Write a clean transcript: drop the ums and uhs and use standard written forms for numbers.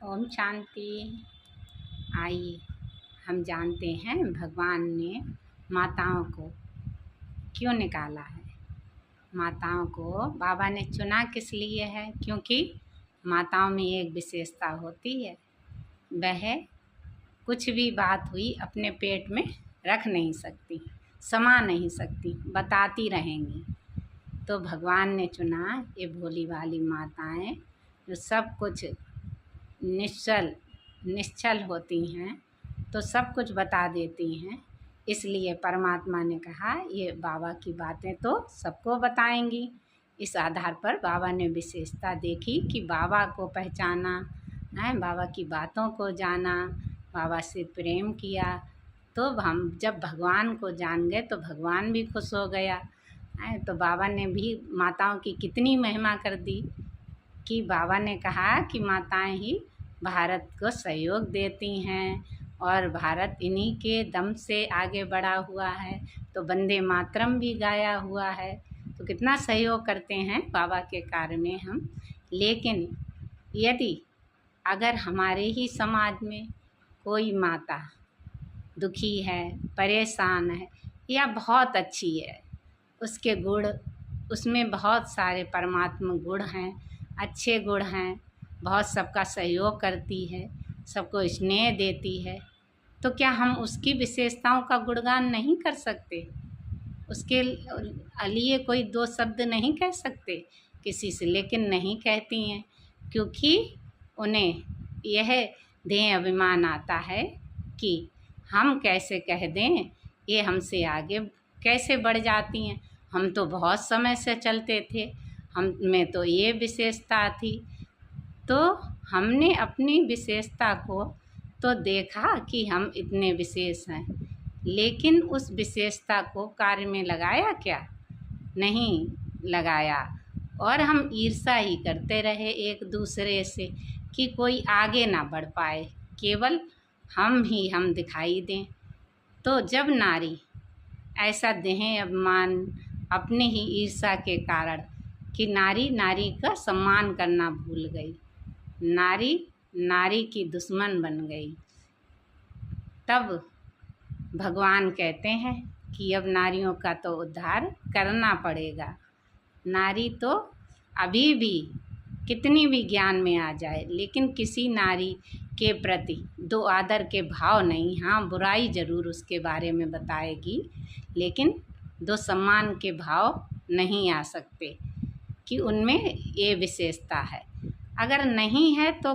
ओम शांति। आइए हम जानते हैं भगवान ने माताओं को क्यों निकाला है। माताओं को बाबा ने चुना किस लिए है? क्योंकि माताओं में एक विशेषता होती है, वह कुछ भी बात हुई अपने पेट में रख नहीं सकती, समा नहीं सकती, बताती रहेंगी। तो भगवान ने चुना ये भोली भाली माताएं जो सब कुछ निश्चल होती हैं, तो सब कुछ बता देती हैं। इसलिए परमात्मा ने कहा ये बाबा की बातें तो सबको बताएंगी। इस आधार पर बाबा ने विशेषता देखी कि बाबा को पहचाना है, बाबा की बातों को जाना, बाबा से प्रेम किया। तो हम जब भगवान को जान गए तो भगवान भी खुश हो गया है। तो बाबा ने भी माताओं की कितनी महिमा कर दी कि बाबा ने कहा कि माताएं ही भारत को सहयोग देती हैं और भारत इन्हीं के दम से आगे बढ़ा हुआ है। तो वंदे मातरम भी गाया हुआ है। तो कितना सहयोग करते हैं बाबा के कार्य में हम। लेकिन यदि अगर हमारे ही समाज में कोई माता दुखी है, परेशान है या बहुत अच्छी है, उसके गुण, उसमें बहुत सारे परमात्मा गुण हैं, अच्छे गुण हैं, बहुत सबका सहयोग करती है, सबको स्नेह देती है, तो क्या हम उसकी विशेषताओं का गुणगान नहीं कर सकते? उसके लिए कोई दो शब्द नहीं कह सकते किसी से? लेकिन नहीं कहती हैं, क्योंकि उन्हें यह देह अभिमान आता है कि हम कैसे कह दें, ये हमसे आगे कैसे बढ़ जाती हैं। हम तो बहुत समय से चलते थे, हम में तो ये विशेषता थी। तो हमने अपनी विशेषता को तो देखा कि हम इतने विशेष हैं, लेकिन उस विशेषता को कार्य में लगाया क्या? नहीं लगाया। और हम ईर्ष्या ही करते रहे एक दूसरे से कि कोई आगे ना बढ़ पाए, केवल हम दिखाई दें। तो जब नारी ऐसा देह अभिमान अपने ही ईर्ष्या के कारण कि नारी का सम्मान करना भूल गई, नारी की दुश्मन बन गई, तब भगवान कहते हैं कि अब नारियों का तो उद्धार करना पड़ेगा। नारी तो अभी भी कितनी भी ज्ञान में आ जाए, लेकिन किसी नारी के प्रति दो आदर के भाव नहीं। हाँ, बुराई ज़रूर उसके बारे में बताएगी, लेकिन दो सम्मान के भाव नहीं आ सकते कि उनमें ये विशेषता है। अगर नहीं है तो